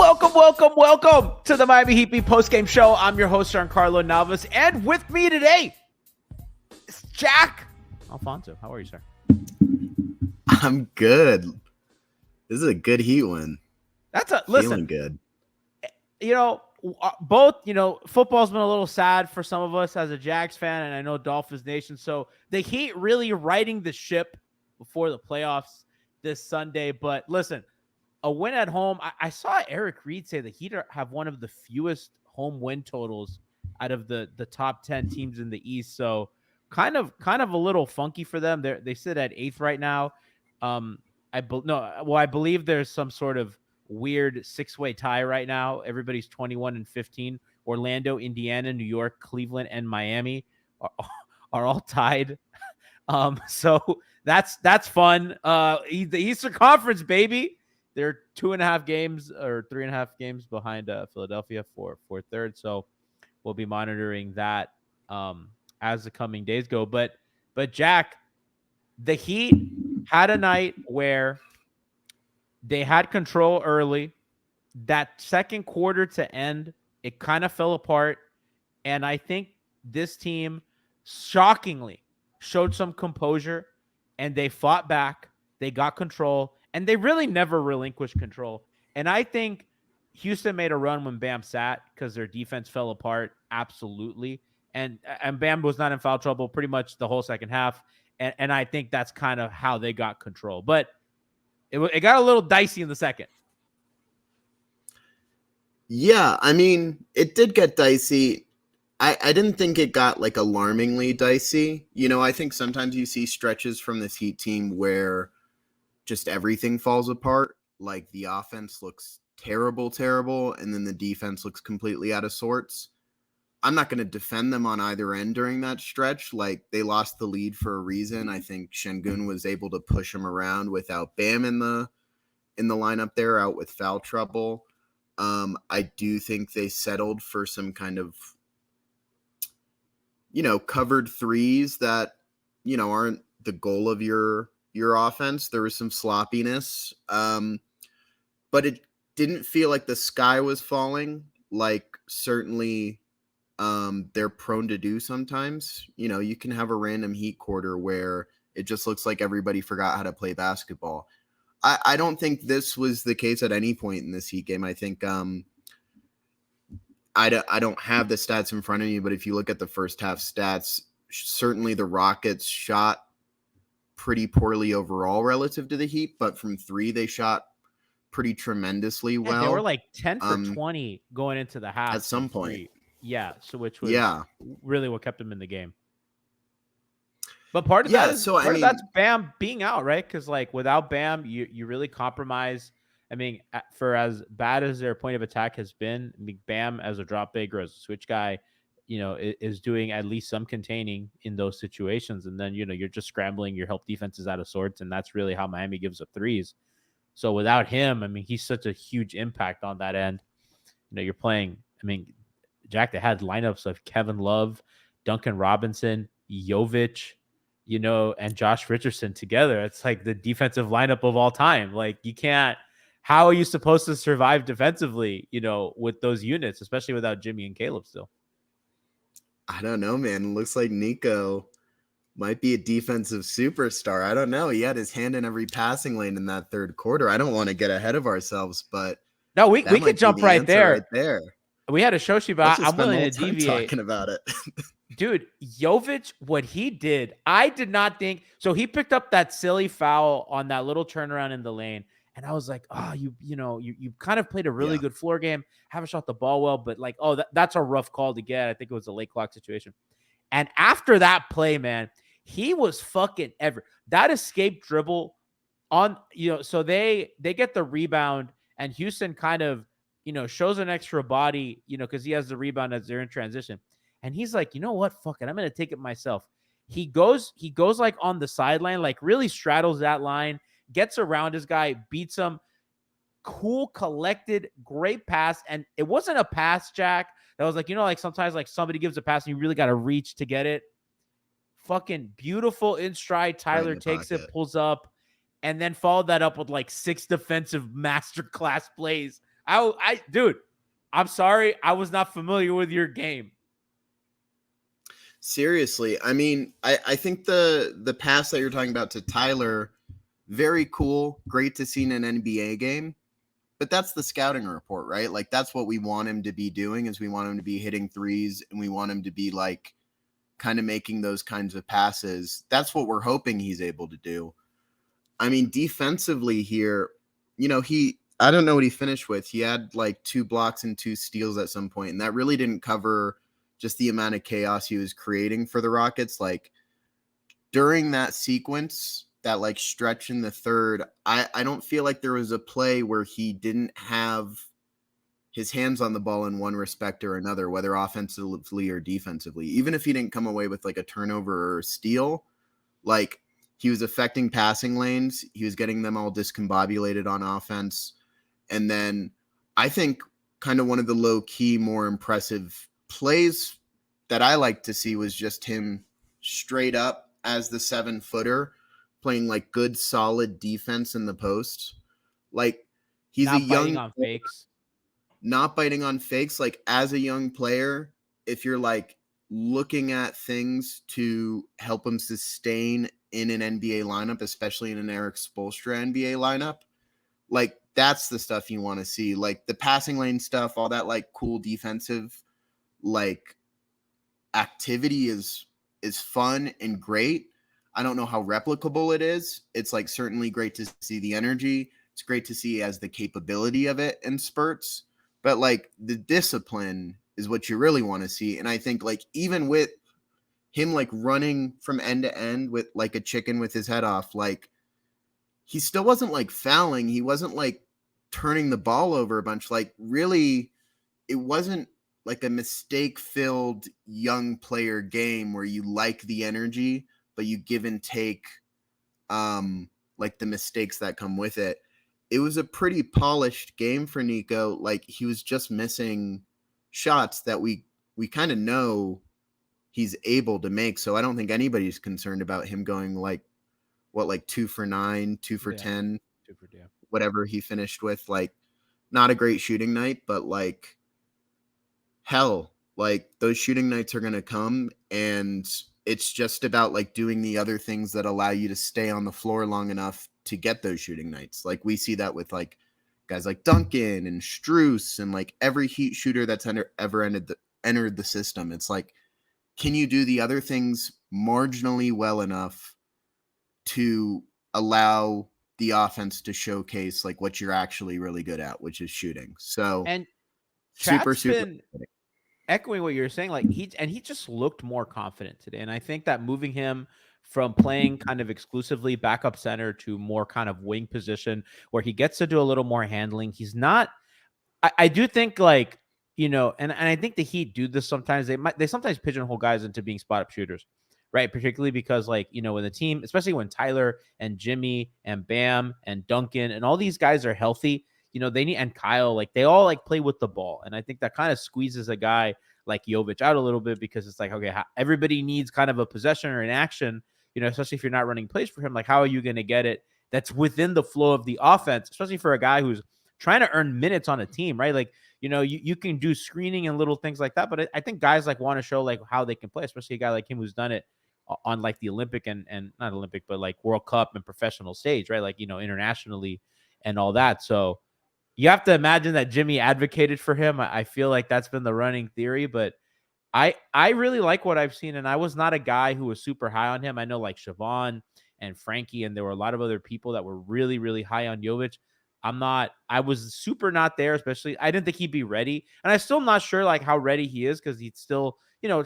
Welcome to the Miami Heat Beat Postgame Show. I'm your host, Giancarlo Navas, and with me today is Jack. Alfonso, how are you, sir? I'm good. This is a good Heat win. Feeling good. Football's been a little sad for some of us as a Jags fan, and I know Dolphins Nation. So the Heat really riding the ship before the playoffs this Sunday. But listen, a win at home. I saw Eric Reed say the Heat have one of the fewest home win totals out of the top 10 teams in the East. So kind of a little funky for them. They sit at 8th right now. I believe there's some sort of weird 6-way tie right now. Everybody's 21-15. Orlando, Indiana, New York, Cleveland, and Miami are all tied. So that's fun. The Eastern Conference, baby. They're 2.5 games or 3.5 games behind Philadelphia for third. So we'll be monitoring that as the coming days go. But Jack, the Heat had a night where they had control early. That second quarter to end, it kind of fell apart. And I think this team shockingly showed some composure, and they fought back. They got control, and they really never relinquished control. And I think Houston made a run when Bam sat because their defense fell apart. Absolutely. And Bam was not in foul trouble pretty much the whole second half. And I think that's kind of how they got control. But it got a little dicey in the second. Yeah, I mean, it did get dicey. I didn't think it got like alarmingly dicey. You know, I think sometimes you see stretches from this Heat team where just everything falls apart. Like the offense looks terrible, and then the defense looks completely out of sorts. I'm not going to defend them on either end during that stretch. Like they lost the lead for a reason. I think Şengün was able to push him around without Bam in the lineup there, out with foul trouble. I do think they settled for some kind of, covered threes that, aren't the goal of your offense. There was some sloppiness, but it didn't feel like the sky was falling. Like certainly they're prone to do sometimes. You can have a random Heat quarter where it just looks like everybody forgot how to play basketball. I don't think this was the case at any point in this Heat game. I think I don't have the stats in front of me, but if you look at the first half stats, certainly the Rockets shot pretty poorly overall relative to the Heat, but from three they shot pretty tremendously well. They were like 10 for 20 going into the half at some point. Yeah, so which was really what kept them in the game. But part of that's Bam being out, right? Because like without Bam, you really compromise. I mean, for as bad as their point of attack has been, I mean, Bam as a drop big or as a switch guy, is doing at least some containing in those situations. And then, you're just scrambling your help defenses out of sorts. And that's really how Miami gives up threes. So without him, I mean, he's such a huge impact on that end. You're playing, I mean, Jack, they had lineups of Kevin Love, Duncan Robinson, Jovic, and Josh Richardson together. It's like the defensive lineup of all time. Like how are you supposed to survive defensively, with those units, especially without Jimmy and Caleb still? I don't know, man. It looks like Nico might be a defensive superstar. I don't know. He had his hand in every passing lane in that third quarter. I don't want to get ahead of ourselves, but no, we could jump right there. We had a Shoshi, but I'm willing to deviate. Talking about it. Dude, Jovic, what he did, I did not think. So he picked up that silly foul on that little turnaround in the lane. And I was like, oh, you kind of played a really good floor game. Haven't shot the ball well, but like, oh, that's a rough call to get. I think it was a late clock situation. And after that play, man, he was fucking that escape dribble on, so they get the rebound and Houston kind of, shows an extra body, because he has the rebound as they're in transition. And he's like, you know what? Fuck it. I'm going to take it myself. He goes like on the sideline, like really straddles that line, gets around his guy, beats him. Cool, collected, great pass. And it wasn't a pass, Jack, that was like, like sometimes like somebody gives a pass and you really got to reach to get it. Fucking beautiful in stride. Tyler takes it, pulls up, and then followed that up with like 6 defensive masterclass plays Dude, I'm sorry. I was not familiar with your game. Seriously, I mean, I think the pass that you're talking about to Tyler, very cool, great to see in an NBA game. But that's the scouting report, right? Like that's what we want him to be doing is we want him to be hitting threes and we want him to be like kind of making those kinds of passes. That's what we're hoping he's able to do. I mean, defensively here, I don't know what he finished with. He had like 2 blocks and 2 steals at some point, and that really didn't cover just the amount of chaos he was creating for the Rockets. Like during that sequence, that like stretch in the third, I don't feel like there was a play where he didn't have his hands on the ball in one respect or another, whether offensively or defensively. Even if he didn't come away with like a turnover or a steal, like he was affecting passing lanes. He was getting them all discombobulated on offense. And then I think kind of one of the low key, more impressive plays that I like to see was just him straight up as the 7-footer playing like good, solid defense in the post. Like he's Not a biting young on fakes. not biting on fakes. Like as a young player, if you're like looking at things to help him sustain in an NBA lineup, especially in an Eric Spoelstra NBA lineup, like that's the stuff you want to see. Like the passing lane stuff, all that like cool defensive like activity is fun and great. I don't know how replicable it is. It's like certainly great to see the energy. It's great to see as the capability of it in spurts, but like the discipline is what you really want to see. And I think like even with him like running from end to end with like a chicken with his head off, like he still wasn't like fouling. He wasn't like turning the ball over a bunch. Like really, it wasn't like a mistake filled young player game where you like the energy, but you give and take like the mistakes that come with it. It was a pretty polished game for Nico. Like he was just missing shots that we kind of know he's able to make. So I don't think anybody's concerned about him going like 2 for 9, 2 for 10, whatever he finished with. Like not a great shooting night, but like hell, like those shooting nights are going to come, and it's just about like doing the other things that allow you to stay on the floor long enough to get those shooting nights. Like we see that with like guys like Duncan and Strus and like every Heat shooter that's ever entered the system. It's like, can you do the other things marginally well enough to allow the offense to showcase like what you're actually really good at, which is shooting. So And super Chat's been echoing what you're saying. Like he just looked more confident today. And I think that moving him from playing kind of exclusively backup center to more kind of wing position where he gets to do a little more handling. He's not, I do think like, and I think the Heat do this sometimes. They sometimes pigeonhole guys into being spot up shooters, right? Particularly because like, when the team, especially when Tyler and Jimmy and Bam and Duncan and all these guys are healthy, they need, and Kyle, like they all like play with the ball. And I think that kind of squeezes a guy like Jovic out a little bit because it's like, okay, everybody needs kind of a possession or an action, especially if you're not running plays for him. Like, how are you going to get it that's within the flow of the offense, especially for a guy who's trying to earn minutes on a team, right? Like, you can do screening and little things like that. But I think guys like want to show like how they can play, especially a guy like him who's done it on like the Olympic and not Olympic, but like World Cup and professional stage, right? Like, internationally and all that. So you have to imagine that Jimmy advocated for him. I feel like that's been the running theory, but I really like what I've seen, and I was not a guy who was super high on him. I know like Siobhan and Frankie, and there were a lot of other people that were really, really high on Jovic. I was super not there, especially I didn't think he'd be ready. And I'm still not sure like how ready he is because he'd still,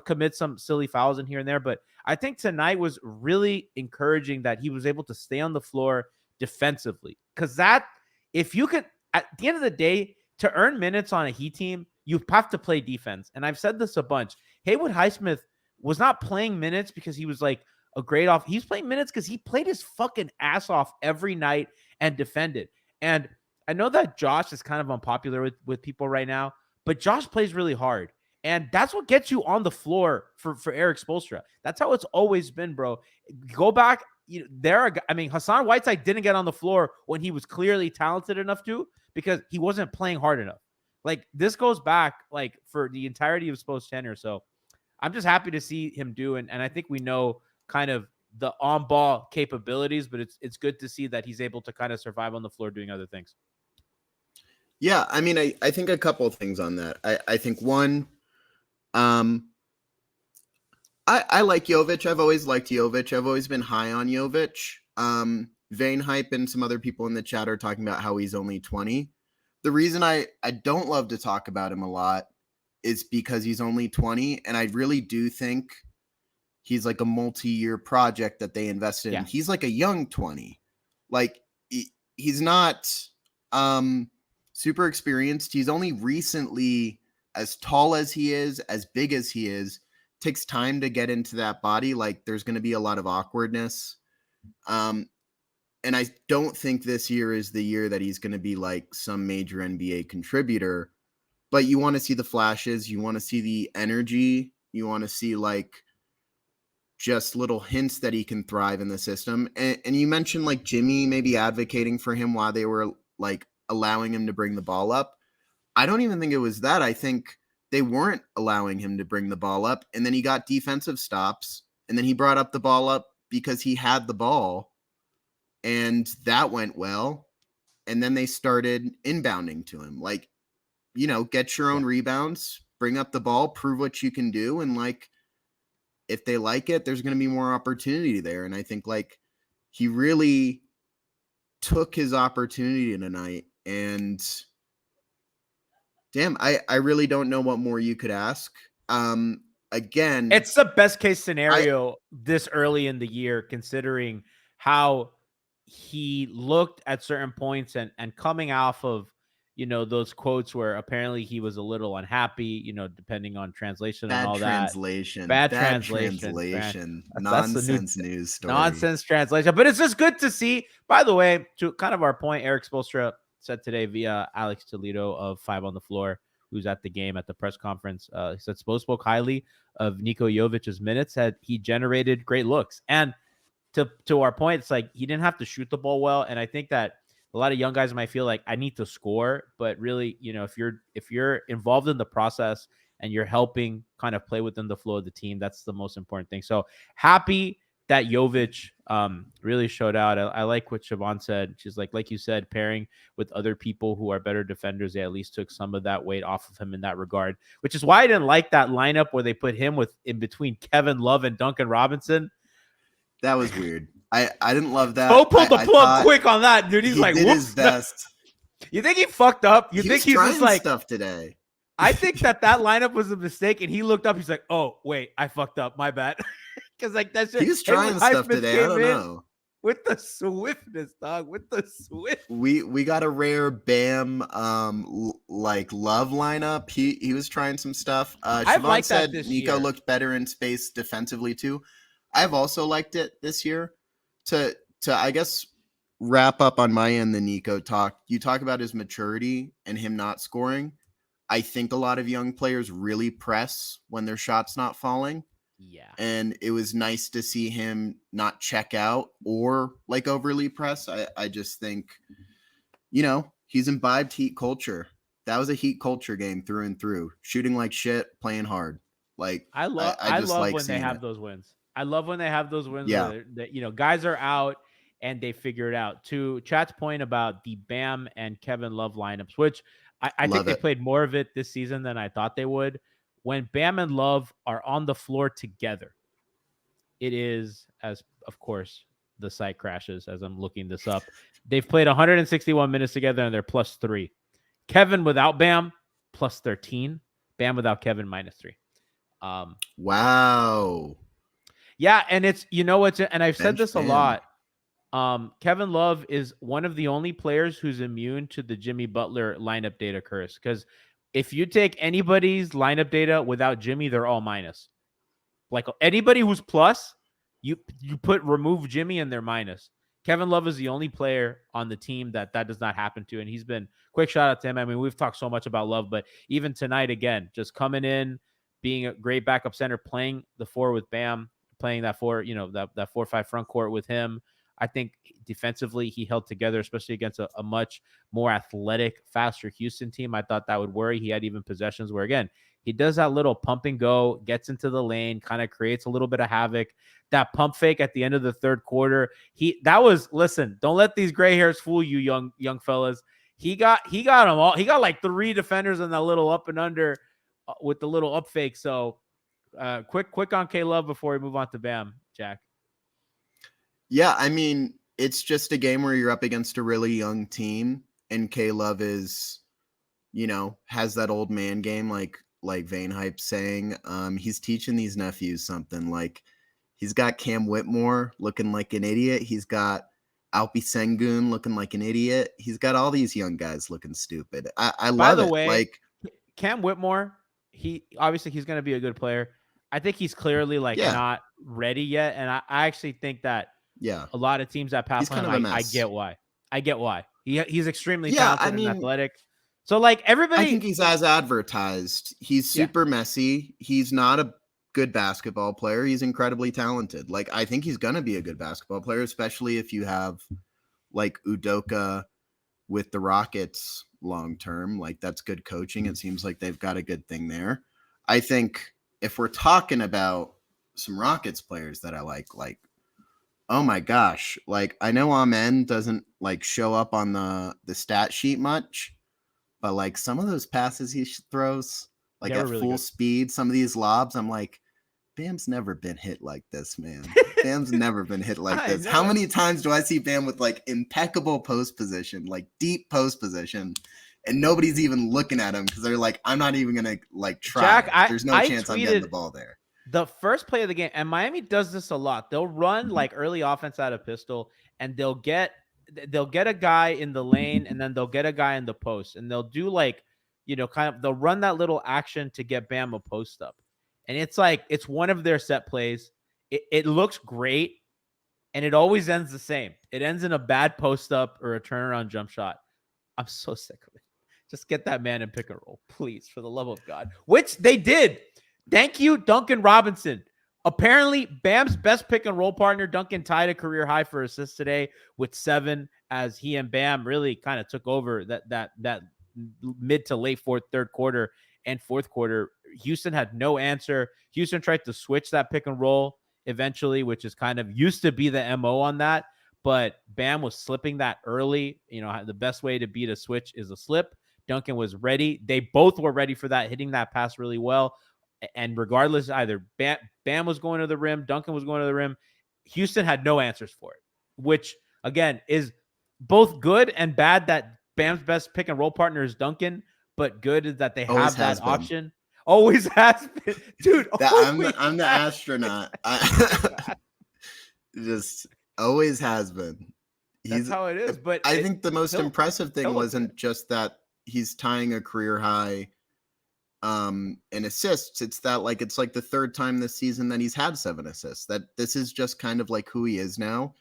commit some silly fouls in here and there. But I think tonight was really encouraging that he was able to stay on the floor defensively. Because that, if you could, at the end of the day, to earn minutes on a Heat team, you have to play defense. And I've said this a bunch. Haywood Highsmith was not playing minutes because he was like a great off. He's playing minutes because he played his fucking ass off every night and defended. And I know that Josh is kind of unpopular with people right now, but Josh plays really hard. And that's what gets you on the floor for Eric Spoelstra. That's how it's always been, bro. Go back. Hassan Whiteside didn't get on the floor when he was clearly talented enough to, because he wasn't playing hard enough. Like, this goes back like for the entirety of Spo's tenure. So I'm just happy to see him do, and I think we know kind of the on-ball capabilities, but it's good to see that he's able to kind of survive on the floor doing other things. Yeah, I mean, I think a couple of things on that. I think one, I like Jovic. I've always liked Jovic. I've always been high on Jovic. Vane Hype and some other people in the chat are talking about how he's only 20. The reason I don't love to talk about him a lot is because he's only 20, and I really do think he's like a multi-year project that they invested in. He's like a young 20. Like, he's not super experienced. He's only recently, as tall as he is, as big as he is, takes time to get into that body. Like, there's going to be a lot of awkwardness. And I don't think this year is the year that he's going to be like some major NBA contributor, but you want to see the flashes. You want to see the energy. You want to see like just little hints that he can thrive in the system. And you mentioned like Jimmy maybe advocating for him while they were like allowing him to bring the ball up. I don't even think it was that. I think they weren't allowing him to bring the ball up, and then he got defensive stops, and then he brought up the ball up because he had the ball, and that went well. And then they started inbounding to him. Like, get your own rebounds, bring up the ball, prove what you can do. And like, if they like it, there's going to be more opportunity there. And I think like he really took his opportunity tonight, and damn, I really don't know what more you could ask. Again, it's the best case scenario this early in the year, considering how he looked at certain points and coming off of, those quotes where apparently he was a little unhappy, depending on translation and all that. Bad translation. Nonsense news story. Nonsense translation. But it's just good to see. By the way, to kind of our point, Eric Spoelstra said today via Alex Toledo of 5 on the Floor, who's at the game at the press conference. He said Spo spoke highly of Niko Jovic's minutes, said he generated great looks. And to our point, it's like he didn't have to shoot the ball well. And I think that a lot of young guys might feel like I need to score, but really, if you're involved in the process and you're helping kind of play within the flow of the team, that's the most important thing. So happy that Jovic really showed out. I like what Siobhan said. She's like you said, pairing with other people who are better defenders, they at least took some of that weight off of him in that regard, which is why I didn't like that lineup where they put him in between Kevin Love and Duncan Robinson. That was weird. I didn't love that. Bo pulled the plug quick on that, dude. He's like, did his best. You think he fucked up? You think he's just like stuff today? I think that lineup was a mistake, and he looked up. He's like, "Oh, wait, I fucked up. My bad." Because like that's just he was trying stuff today. I don't know. With the swiftness, dog. With the swift. We got a rare Bam like love lineup. He was trying some stuff. Siobhan said Nico looked better in space defensively too. I've also liked it this year. To I guess wrap up on my end the Nico talk. You talk about his maturity and him not scoring. I think a lot of young players really press when their shot's not falling. Yeah. And it was nice to see him not check out or like overly press. I just think, he's imbibed Heat culture. That was a Heat culture game through and through. Shooting like shit, playing hard. Like I love when they have those wins. I love when they have those wins. Yeah. Where that guys are out and they figure it out. To Chat's point about the Bam and Kevin Love lineups, which I think they played more of it this season than I thought they would. When Bam and Love are on the floor together, it is, as of course the site crashes as I'm looking this up. They've played 161 minutes together and they're +3. Kevin without Bam +13. Bam without Kevin -3. Wow. Yeah, and it's and I've said this a lot. Kevin Love is one of the only players who's immune to the Jimmy Butler lineup data curse, because if you take anybody's lineup data without Jimmy, they're all minus. Like anybody who's plus, you remove Jimmy and they're minus. Kevin Love is the only player on the team that does not happen to, and he's been quick shout out to him. I mean, we've talked so much about Love, but even tonight again, just coming in, being a great backup center, playing the 4 with Bam, playing that 4-5 front court with him. I think defensively he held together, especially against a much more athletic, faster Houston team. I thought that would worry. He had even possessions where, again, he does that little pump and go, gets into the lane, kind of creates a little bit of havoc. That pump fake at the end of the third quarter, listen, don't let these gray hairs fool you, young fellas. He got them all. He got like 3 defenders in that little up and under with the little up fake. So quick on K-Love before we move on to Bam, Jack. Yeah, I mean, it's just a game where you're up against a really young team, and K-Love is, has that old man game, like Vane Hype saying. He's teaching these nephews something. Like, he's got Cam Whitmore looking like an idiot. He's got Alpi Sengun looking like an idiot. He's got all these young guys looking stupid. I love it. By the way, like Cam Whitmore, he's going to be a good player. I think he's clearly not ready yet, and I actually think that a lot of teams that pass on him, I get why. He's extremely talented and athletic. So like everybody, I think he's as advertised. He's super messy. He's not a good basketball player. He's incredibly talented. Like, I think he's going to be a good basketball player, especially if you have like Udoka with the Rockets long term. Like, that's good coaching. It seems like they've got a good thing there. I think if we're talking about some Rockets players that I like, oh my gosh, like I know Amen doesn't like show up on the stat sheet much, but like some of those passes he throws, like at really full speed, some of these lobs, I'm like, Bam's never been hit like this, man. Bam's never been hit like this. How many times do I see Bam with like impeccable post position, like deep post position, and nobody's even looking at him because they're like, I'm not even gonna like try. Jack, there's no chance I'm getting the ball there. The first play of the game, and Miami does this a lot. They'll run like early offense out of pistol, and they'll get a guy in the lane, and then they'll get a guy in the post, and they'll do like, they'll run that little action to get Bam a post up. And it's like, it's one of their set plays. It looks great, and it always ends the same. It ends in a bad post up or a turnaround jump shot. I'm so sick of it. Just get that man in pick and roll, please, for the love of God, which they did. Thank you, Duncan Robinson. Apparently, Bam's best pick and roll partner, Duncan, tied a career high for assists today with 7, as he and Bam really kind of took over that mid to late third quarter and fourth quarter. Houston had no answer. Houston tried to switch that pick and roll eventually, which is kind of used to be the MO on that, but Bam was slipping that early. The best way to beat a switch is a slip. Duncan was ready. They both were ready for that, hitting that pass really well. And regardless, either Bam was going to the rim, Duncan was going to the rim, Houston had no answers for it, which, again, is both good and bad that Bam's best pick and roll partner is Duncan, but good is that they have that option. Always has been. Dude, I'm the astronaut. Just always has been. That's how it is. But I think the most impressive thing wasn't just that he's tying a career high in assists. It's that it's like the third time this season that he's had 7 assists. That this is just kind of like who he is now.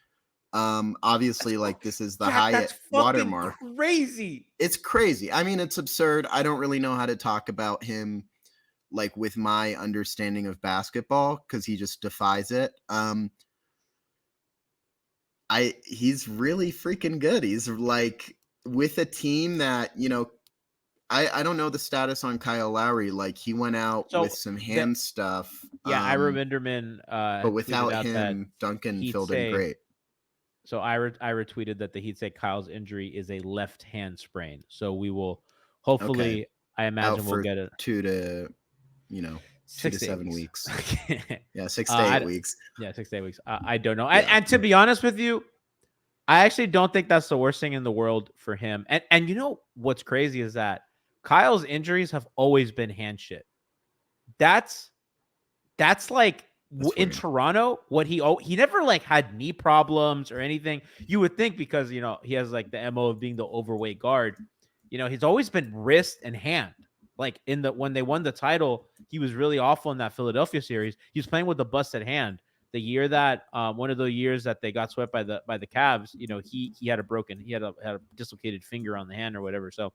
Obviously, this is the high watermark. Crazy. It's crazy. I mean, it's absurd. I don't really know how to talk about him with my understanding of basketball because he just defies it. He's really freaking good. He's with a team that, I don't know the status on Kyle Lowry. He went out with some hand stuff. Yeah, Ira Vinderman. But without him, Duncan filled in great. So I retweeted that the Heat say Kyle's injury is a left hand sprain. So we will hopefully, I imagine we'll get it 2 to 6 to 7 weeks. Yeah, 6 to 8 weeks. Yeah, 6 to 8 weeks. I don't know. And to be honest with you, I actually don't think that's the worst thing in the world for him. And you know what's crazy is that Kyle's injuries have always been hand shit. That's in Toronto, what he never had knee problems or anything. You would think because he has the MO of being the overweight guard. He's always been wrist and hand. When they won the title, he was really awful in that Philadelphia series. He was playing with a busted hand. The year that one of the years that they got swept by the Cavs, he had a dislocated finger on the hand or whatever. So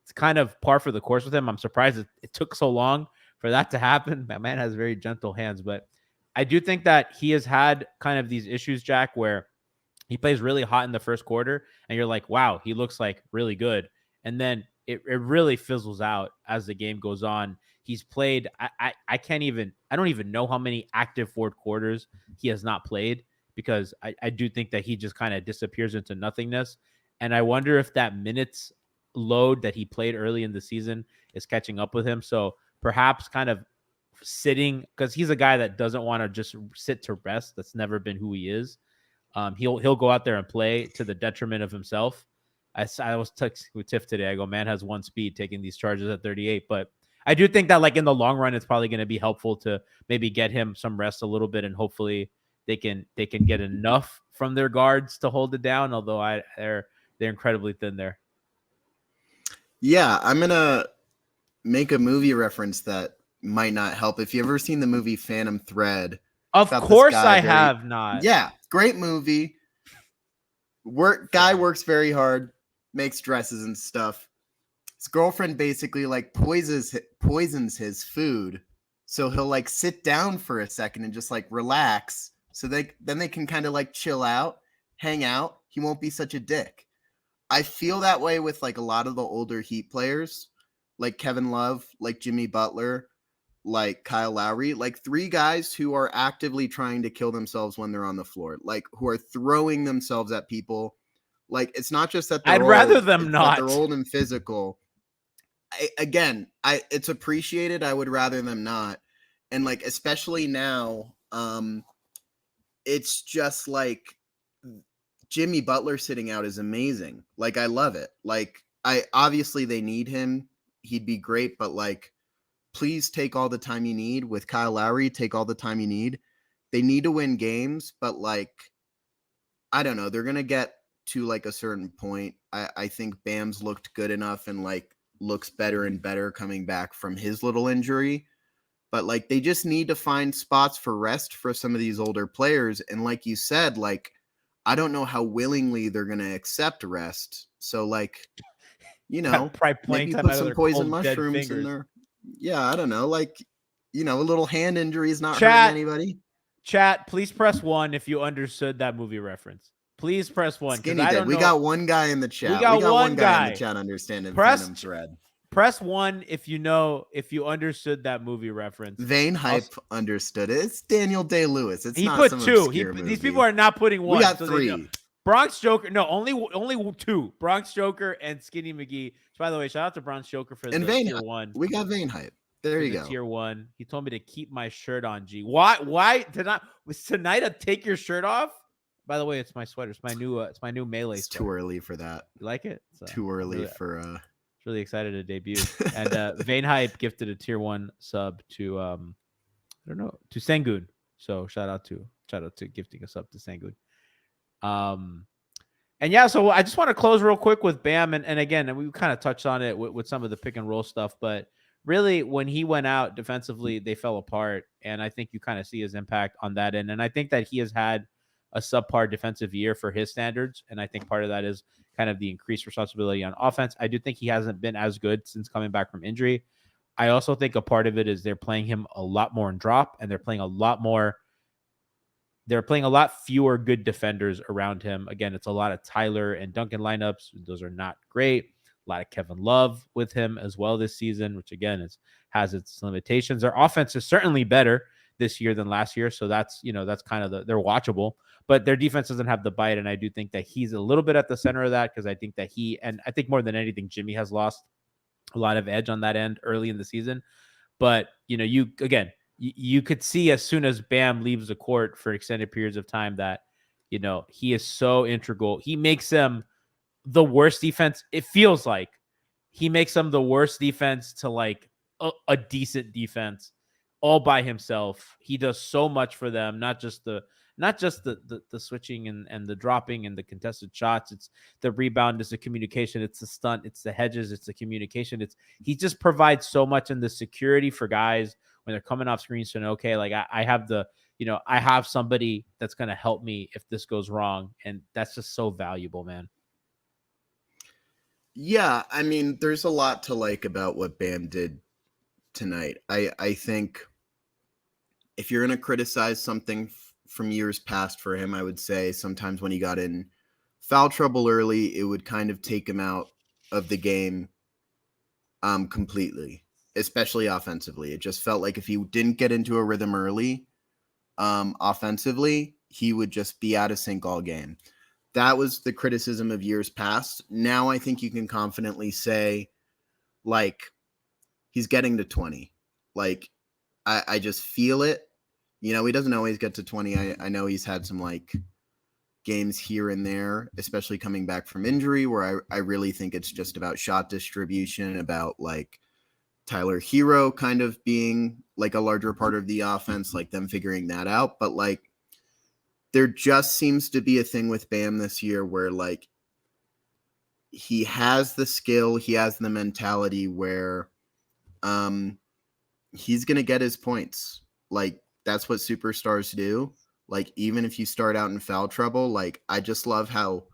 it's kind of par for the course with him. I'm surprised it took so long for that to happen. That man has very gentle hands, but I do think that he has had kind of these issues, Jack, where he plays really hot in the first quarter and you're like, wow, he looks like really good. And then it really fizzles out as the game goes on. He's played, I don't even know how many active fourth quarters he has not played, because I do think that he just kind of disappears into nothingness. And I wonder if that minutes load that he played early in the season is catching up with him. So perhaps kind of sitting, because he's a guy that doesn't want to just sit to rest. That's never been who he is. He'll go out there and play to the detriment of himself. I was texting with Tiff today. I go, man has one speed taking these charges at 38. But I do think that like in the long run, it's probably going to be helpful to maybe get him some rest a little bit, and hopefully they can get enough from their guards to hold it down. Although they're incredibly thin there. Yeah, I'm gonna make a movie reference that might not help. If you ever seen the movie Phantom Thread, of course I have not. Yeah, great movie. Guy works very hard, makes dresses and stuff. His girlfriend basically like poisons his food, so he'll like sit down for a second and just like relax, so then they can kind of like chill out, hang out. He won't be such a dick. I feel that way with like a lot of the older Heat players, like Kevin Love, like Jimmy Butler, like Kyle Lowry, like three guys who are actively trying to kill themselves when they're on the floor, like who are throwing themselves at people. Like it's not just that I'd rather them not. They're old and physical. It's appreciated. I would rather them not. And like, especially now, it's just like Jimmy Butler sitting out is amazing. Like, I love it. Like, obviously they need him. He'd be great, but like, please take all the time you need. With Kyle Lowry, take all the time you need. They need to win games, but like, I don't know. They're going to get to like a certain point. I think Bam's looked good enough and like looks better and better coming back from his little injury. But like, they just need to find spots for rest for some of these older players. And like you said, like, I don't know how willingly they're going to accept rest. So like, you know, maybe put some poison mushrooms in there. Yeah, I don't know. Like, you know, a little hand injury is not hurting anybody. Chat, please press 1 if you understood that movie reference. Please press 1. Skinny did. We got one guy in the chat. We got one guy in the chat understanding Phantom Thread. Press 1 if you understood that movie reference. Vane Hype understood it. It's Daniel Day-Lewis. It's he not put some 2. These people are not putting 1. We got 3. Bronx Joker. No, only 2. Bronx Joker and Skinny McGee. So by the way, shout out to Bronx Joker for the tier 1. We got Vane Hype. There you go. Tier 1. He told me to keep my shirt on. G. Why was tonight a take your shirt off? By the way, it's my sweater. It's my new melee. It's too early for that. You like it? Too early for. Really excited to debut. And Vane Hype gifted a tier 1 sub to I don't know, to Sengun. So shout out to gifting a sub to Sengun. And yeah, so I just want to close real quick with Bam, and again, and we kind of touched on it with some of the pick and roll stuff, but really when he went out defensively, they fell apart, and I think you kind of see his impact on that end. And I think that he has had a subpar defensive year for his standards, and I think part of that is kind of the increased responsibility on offense. I do think he hasn't been as good since coming back from injury. I also think a part of it is they're playing him a lot more in drop, and they're playing a lot fewer good defenders around him. Again, it's a lot of Tyler and Duncan lineups. Those are not great. A lot of Kevin Love with him as well this season, which again has its limitations. Their offense is certainly better this year than last year. So that's kind of they're watchable, but their defense doesn't have the bite. And I do think that he's a little bit at the center of that, because I think that I think more than anything, Jimmy has lost a lot of edge on that end early in the season. But, you could see as soon as Bam leaves the court for extended periods of time that, he is so integral. He makes them the worst defense. It feels like he makes them the worst defense to like a decent defense all by himself. He does so much for them, not just the switching and the dropping and the contested shots. It's the rebound, it's the communication, it's the stunt, it's the hedges, it's the communication. He just provides so much in the security for guys when they're coming off screens to know, okay, like I have somebody that's going to help me if this goes wrong. And that's just so valuable, man. Yeah. I mean, there's a lot to like about what Bam did tonight. I think if you're going to criticize something from years past for him, I would say sometimes when he got in foul trouble early, it would kind of take him out of the game completely, especially offensively. It just felt like if he didn't get into a rhythm early offensively, he would just be out of sync all game. That was the criticism of years past. Now I think you can confidently say, like, he's getting to 20. Like, I just feel it. You know, he doesn't always get to 20. I know he's had some, like, games here and there, especially coming back from injury, where I really think it's just about shot distribution, about, like, Tyler Hero kind of being, like, a larger part of the offense, like, them figuring that out. But, like, there just seems to be a thing with Bam this year where, like, he has the skill, he has the mentality where he's going to get his points. Like, that's what superstars do. Like, even if you start out in foul trouble, like, I just love how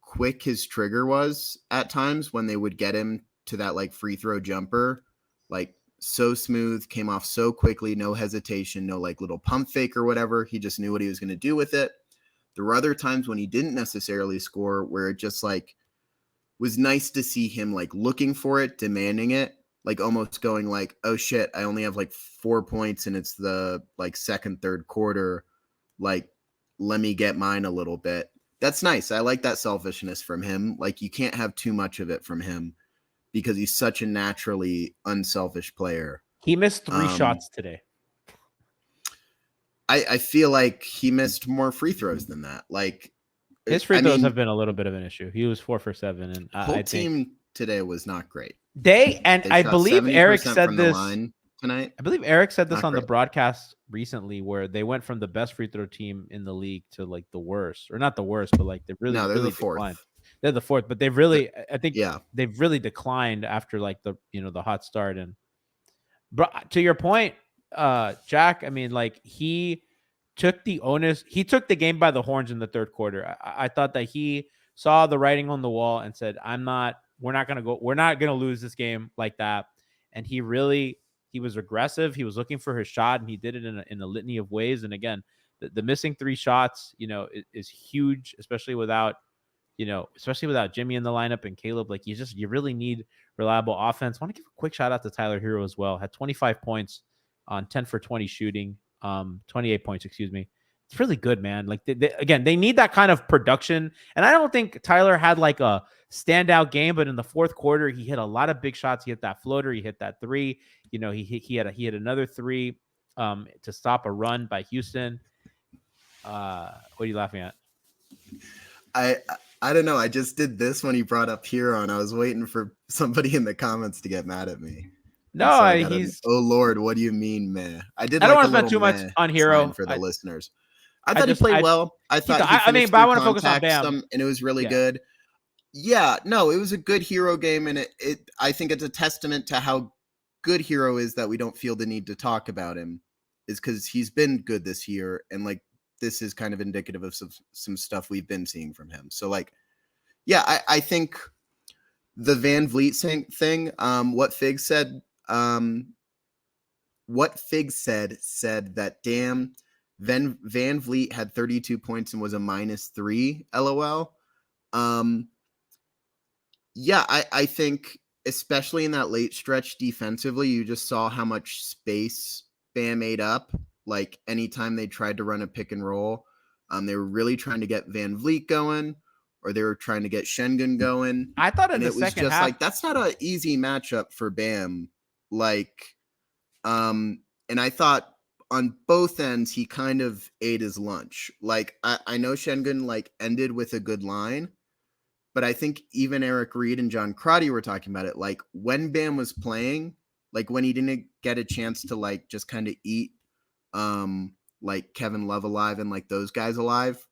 quick his trigger was at times when they would get him to that, like, free throw jumper. Like, so smooth, came off so quickly, no hesitation, no, like, little pump fake or whatever. He just knew what he was going to do with it. There were other times when he didn't necessarily score where it just, like, was nice to see him, like, looking for it, demanding it, like, almost going like, oh shit, I only have like 4 points and it's the, like, second, third quarter. Like, let me get mine a little bit. That's nice. I like that selfishness from him. Like, you can't have too much of it from him because he's such a naturally unselfish player. He missed 3 shots today. I feel like he missed more free throws than that. Like, his free throws have been a little bit of an issue. He was 4 for 7, and whole I team think today was not great. I believe Eric said this tonight. I believe Eric said this Not on the great. broadcast recently, where they went from the best free throw team in the league to, like, the worst, or not the worst, but, like, they really the fourth. declined. They're the fourth, but they've really, I think, Yeah, they've really declined after, like, the hot start. And to your point, Jack, I mean, like, he took the onus. He took the game by the horns in the third quarter. I thought that he saw the writing on the wall and said, we're not going to lose this game like that. And he was aggressive. He was looking for his shot, and he did it in a litany of ways. And again, the missing 3 shots, is huge, especially without Jimmy in the lineup and Caleb. Like, you really need reliable offense. I want to give a quick shout out to Tyler Hero as well. Had 25 points on 10 for 20 shooting, 28 points, excuse me. It's really good, man. Like, they need that kind of production. And I don't think Tyler had, like, a standout game, but in the fourth quarter, he hit a lot of big shots. He hit that floater. He hit that 3. He had another 3 to stop a run by Houston. What are you laughing at? I don't know. I just did this when he brought up Hero, and I was waiting for somebody in the comments to get mad at me. No, oh Lord, what do you mean, man? I don't want to spend too much on Hero for the listeners. I thought he played well. I thought but I want to focus on Bam, and it was really good. Yeah, no, it was a good Hero game, and I think it's a testament to how good Hero is that we don't feel the need to talk about him, is because he's been good this year, and, like, this is kind of indicative of some stuff we've been seeing from him. So, like, yeah, I think the Van Vliet thing, what Fig said said that, damn, Van Vliet had 32 points and was a -3, LOL. Yeah, I think especially in that late stretch defensively, you just saw how much space Bam ate up. Like, anytime they tried to run a pick and roll, they were really trying to get Van Vliet going, or they were trying to get Schengen going. I thought it was just half, like, that's not an easy matchup for Bam. Like, and I thought on both ends he kind of ate his lunch. Like, I know Schengen, like, ended with a good line, but I think even Eric Reed and John Crotty were talking about it. Like, when Bam was playing, like, when he didn't get a chance to, like, just kind of eat like Kevin Love alive and, like, those guys alive,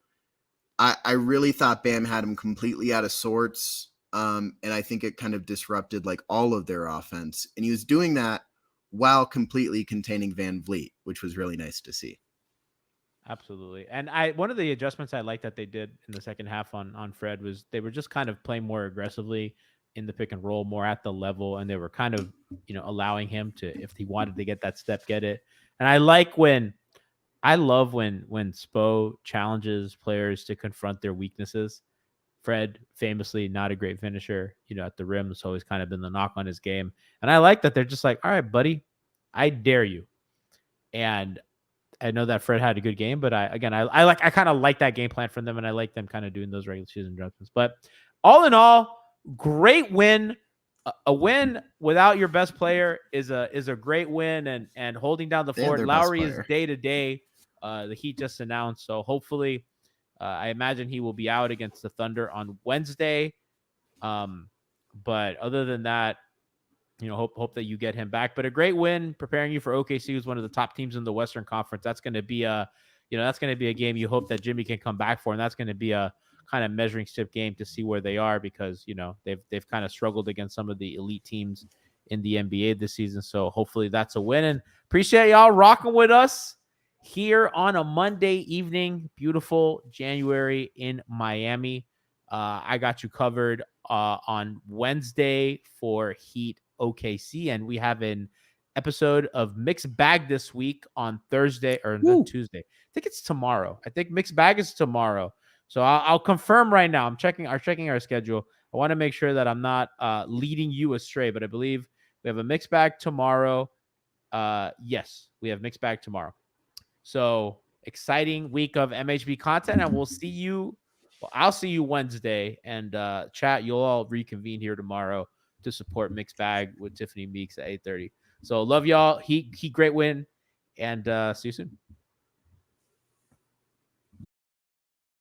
I really thought Bam had him completely out of sorts. And I think it kind of disrupted, like, all of their offense. And he was doing that while completely containing Van Vliet, which was really nice to see. Absolutely. And one of the adjustments I liked that they did in the second half on Fred was they were just kind of playing more aggressively in the pick and roll, more at the level, and they were kind of, allowing him to, if he wanted to get that step, get it. And I love when Spo challenges players to confront their weaknesses. Fred, famously not a great finisher, at the rim. It's always kind of been the knock on his game. And I like that they're just like, all right, buddy, I dare you. And I know that Fred had a good game, but I kind of like that game plan from them, and I like them kind of doing those regular season adjustments. But all in all, great win. A win without your best player is a great win, and holding down the fort. Lowry is day to day. The Heat just announced, so hopefully, I imagine he will be out against the Thunder on Wednesday. But other than that, hope that you get him back. But a great win, preparing you for OKC, who's one of the top teams in the Western Conference. That's going to be a game you hope that Jimmy can come back for, and that's going to be a kind of measuring stick game to see where they are, because they've kind of struggled against some of the elite teams in the NBA this season. So hopefully that's a win. And appreciate y'all rocking with us here on a Monday evening. Beautiful January in Miami. I got you covered on Wednesday for Heat OKC, and we have an episode of Mixed Bag this week on Thursday or Tuesday. I think it's tomorrow. I think Mixed Bag is tomorrow. So I'll confirm right now. I'm checking our schedule. I want to make sure that I'm not leading you astray, but I believe we have a Mixed Bag tomorrow. Yes, we have Mixed Bag tomorrow. So exciting week of MHB content, and we'll see you. Well, I'll see you Wednesday, and chat. You'll all reconvene here tomorrow to support Mixed Bag with Tiffany Meeks at 8:30. So love y'all. He great win, and see you soon.